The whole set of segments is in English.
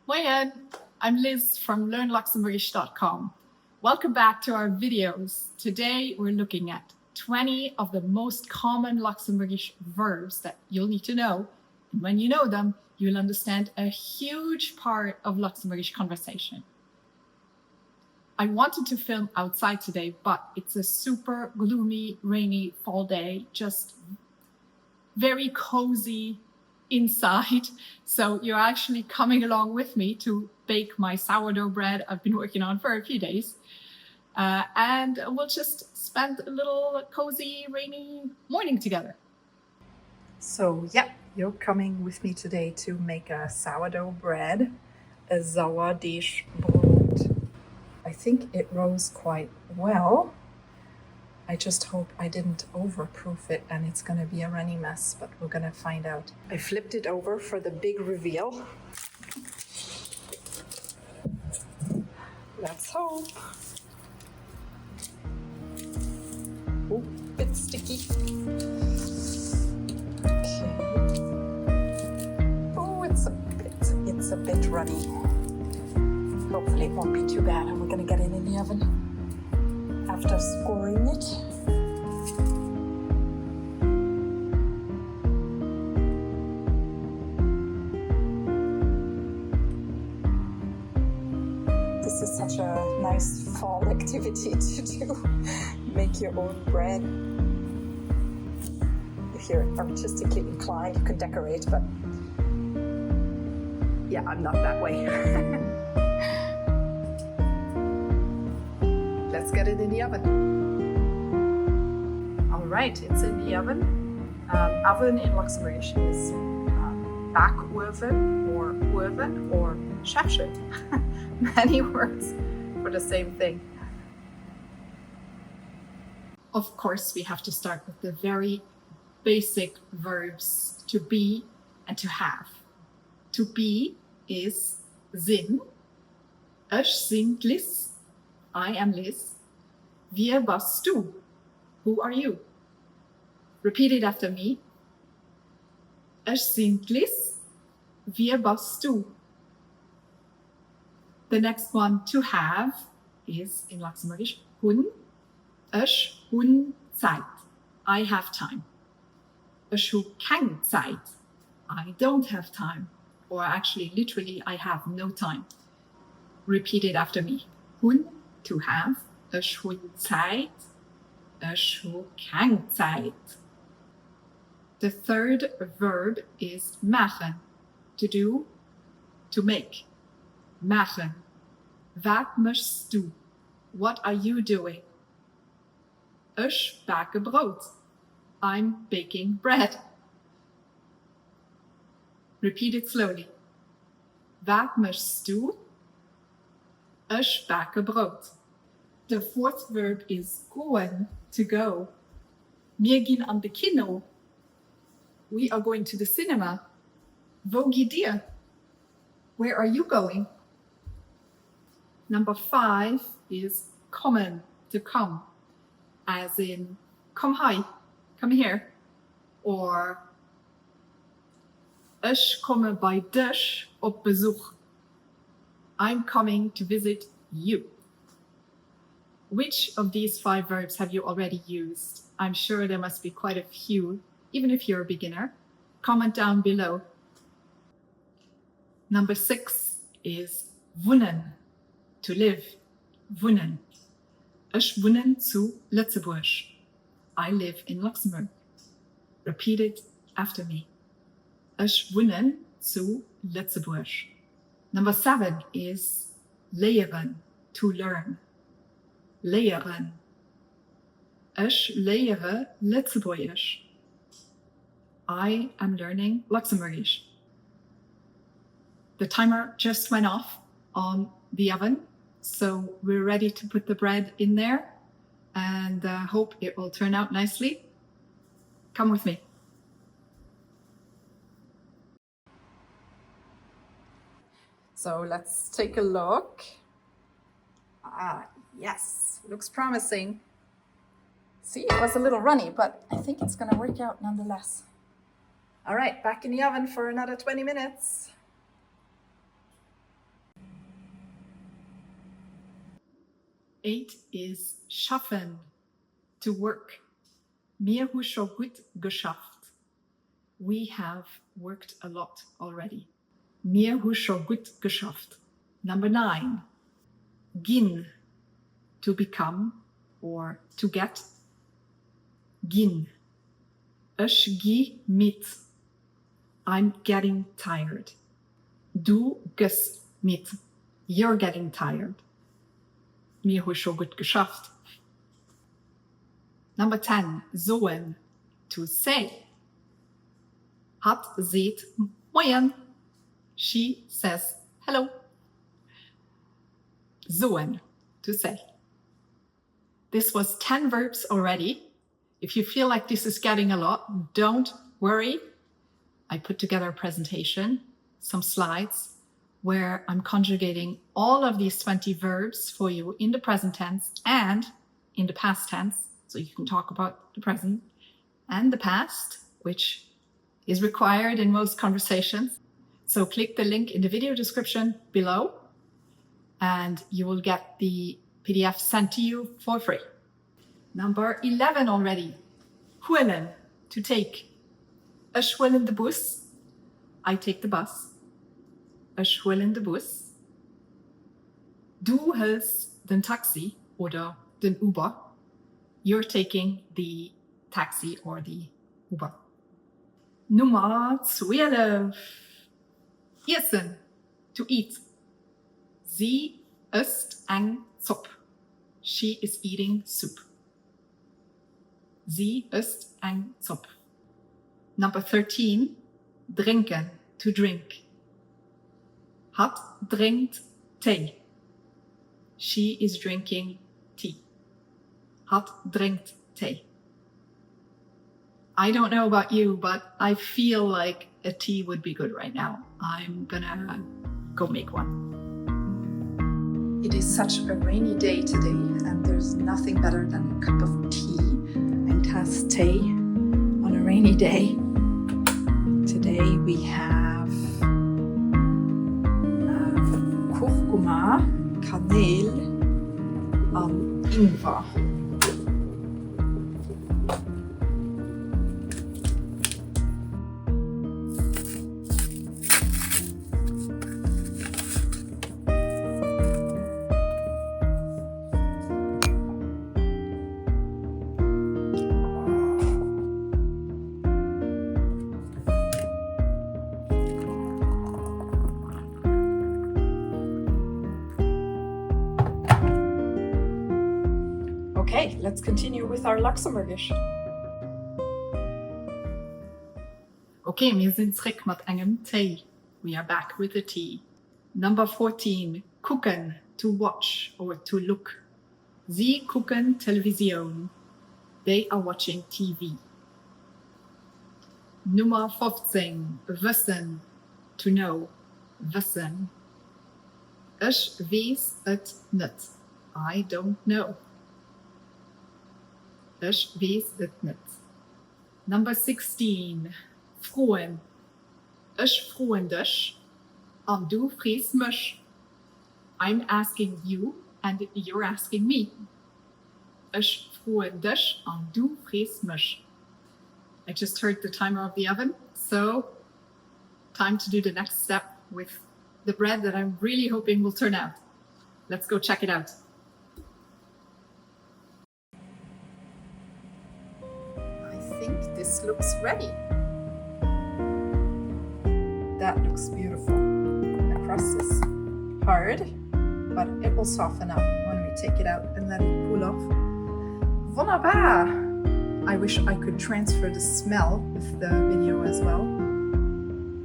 Moin, I'm Liz from LearnLuxembourgish.com. Welcome back to our videos. Today we're looking at 20 of the most common Luxembourgish verbs that you'll need to know. And when you know them, you'll understand a huge part of Luxembourgish conversation. I wanted to film outside today, but it's a super gloomy, rainy fall day, just very cozy inside. So you're actually coming along with me to bake my sourdough bread I've been working on for a few days. And we'll just spend a little cozy, rainy morning together. So yeah, you're coming with me today to make a sourdough bread, a Sauerdish Brot. I think it rose quite well. I just hope I didn't overproof it and it's gonna be a runny mess, but we're gonna find out. I flipped it over for the big reveal. Let's hope. Oh, bit sticky. Okay. Oh, it's a bit runny. Hopefully it won't be too bad, and we're gonna get it in the oven after scoring it. This is such a nice fall activity to do. Make your own bread. If you're artistically inclined, you can decorate, but yeah, I'm not that way. Let's get it in the oven. All right, it's in the oven. Oven in Luxembourgish is backoven or oven or chefje. Many words for the same thing. Of course, we have to start with the very basic verbs to be and to have. To be is sind. Ich sind Liz. I am Liz. Wer bist du? Who are you? Repeat it after me. Ich sind Liz. Wer bist du? The next one, to have, is in Luxembourgish hun. Ich hun Zeit. I have time. Ich hu keine Zeit. I don't have time. Or actually, literally, I have no time. Repeat it after me. Hun, to have. Ich hu Zeit. Ich hu keine Zeit. The third verb is machen. To do, to make. Machen. Was möchtest du? What are you doing? Ich backe Brot. I'm baking bread. Repeat it slowly. Was möchtest du? Ich backe Brot. The fourth verb is gehen, to go. Wir gehen an the Kino. We are going to the cinema. Wo geht ihr? Where are you going? Number 5 is kommen, to come. As in, komm hi, come here. Or, ich komme bei dich op Besuch. I'm coming to visit you. Which of these 5 verbs have you already used? I'm sure there must be quite a few, even if you're a beginner. Comment down below. Number 6 is wohnen, to live, wohnen. Ich wohne zu Lützeburg. I live in Luxembourg. Repeat it after me. Ich wohne zu Lützeburg. Number 7 is lehren, to learn. Lehren. Ich lehre Lützeburgisch. I am learning Luxembourgish. The timer just went off on the oven, so we're ready to put the bread in there and hope it will turn out nicely. Come with me. So let's take a look. Yes, looks promising. See, it was a little runny, but I think it's gonna work out nonetheless. All right, back in the oven for another 20 minutes. 8 is schaffen, to work. Mir hu scho gut geschafft. We have worked a lot already. Mir hu scho gut geschafft. Number 9, ginn, to become or to get. Ginn. Ich geh mit. I'm getting tired. Du gehst mit. You're getting tired. Mir hu scho gut geschafft. Number 10, soen, to say. Hat seht moin. She says hello. Soen, to say. This was 10 verbs already. If you feel like this is getting a lot, don't worry. I put together a presentation, some slides, where I'm conjugating all of these 20 verbs for you in the present tense and in the past tense, so you can talk about the present and the past, which is required in most conversations. So click the link in the video description below and you will get the PDF sent to you for free. Number 11 already. Huelen, to take. Ich will in the bus. I take the bus. Ich will in the bus. Du hältst den Taxi oder den Uber. You're taking the taxi or the Uber. Nummer 12. Essen, to eat. Sie isst ein Suppe. She is eating soup. Sie isst ein Suppe. Number 13. Drinken, to drink. Hat drinkt Tee. She is drinking tea. Hat drinkt Tee. I don't know about you, but I feel like a tea would be good right now. I'm gonna go make one. It is such a rainy day today, and there's nothing better than a cup of tea. Ein Tass Tee on a rainy day. Today we have Kurkuma, Kanel, and Ingwer. Okay, let's continue with our Luxembourgish. Okay, wir sind zurück mit einem Tee. We are back with the tea. Number 14, gucken, to watch or to look. Sie gucken Television. They are watching TV. Nummer 15, wissen, to know. Wissen. Ich weiß es nicht. I don't know. Ich weiß es nicht. Number 16, frohen. Ich frohen dich und du fragst mich. I'm asking you and you're asking me. Ich frohe dich und du fragst mich. I just heard the timer of the oven, so time to do the next step with the bread that I'm really hoping will turn out. Let's go check it out. I think this looks ready. That looks beautiful. The crust is hard, but it will soften up when we take it out and let it cool off. Wunderbar! I wish I could transfer the smell with the video as well.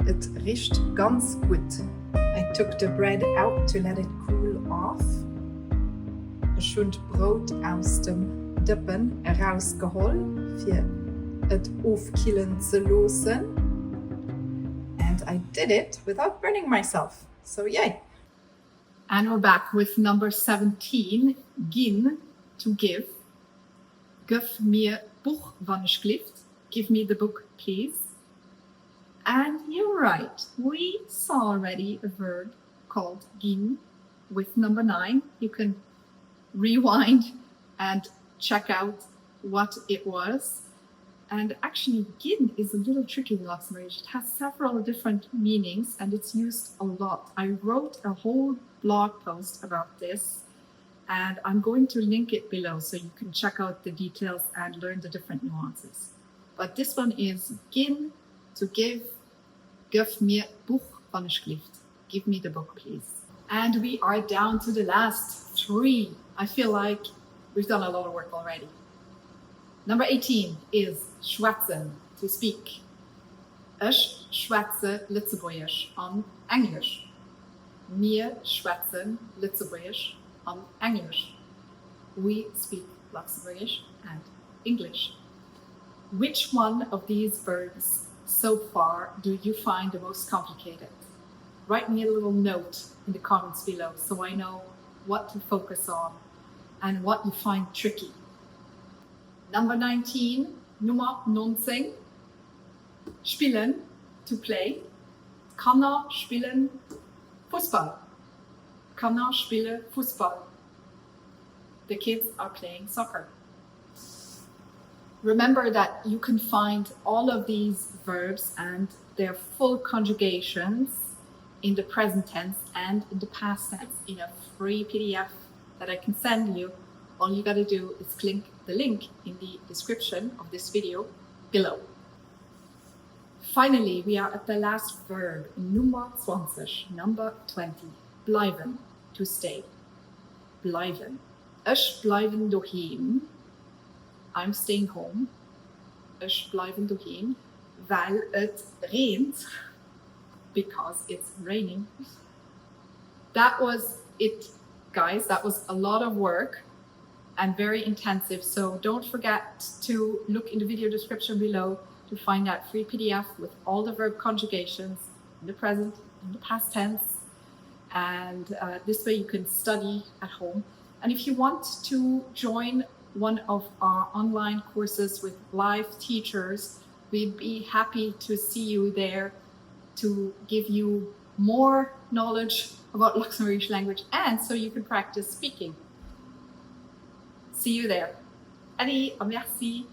It riecht ganz gut. I took the bread out to let it cool off. Geschwind Brot aus dem Dippen rausgeholt für het aufkühlen zu lassen. And I did it without burning myself. So yay! And we're back with number 17, ginn, to give. Gif mir Buch, wann ich klift. Give me the book, please. And you're right, we saw already a verb called ginn with number 9. You can rewind and check out what it was. And actually, ginn is a little tricky in Luxembourgish. It has several different meanings and it's used a lot. I wrote a whole blog post about this and I'm going to link it below so you can check out the details and learn the different nuances. But this one is ginn, to give. Geef mir Buch van de schrift. Give me the book, please. And we are down to the last 3. I feel like we've done a lot of work already. Number 18 is schwätzen, to speak. Ich schwätze Luxembourgisch on English. Wir schwätzen Luxembourgisch on English. We speak Luxembourgish and English. Which one of these verbs so far do you find the most complicated? Write me a little note in the comments below so I know what to focus on and what you find tricky. Number 19, Nummer 19, spielen, to play. Kann spielen Fußball? Kann spielen Fußball? The kids are playing soccer. Remember that you can find all of these verbs and their full conjugations in the present tense and in the past tense in a free PDF that I can send you. All you gotta do is click the link in the description of this video below. Finally, we are at the last verb, Nummer 20, number 20, bleiben, to stay. Bleiben. Ich bleiben daheim. I'm staying home. Ich bleiben daheim, weil es regnet. Because it's raining. That was it, guys. That was a lot of work and very intensive. So don't forget to look in the video description below to find that free PDF with all the verb conjugations in the present, in the past tense. And this way you can study at home. And if you want to join one of our online courses with live teachers, we'd be happy to see you there to give you more knowledge about Luxembourgish language and so you can practice speaking. See you there. Allez, merci.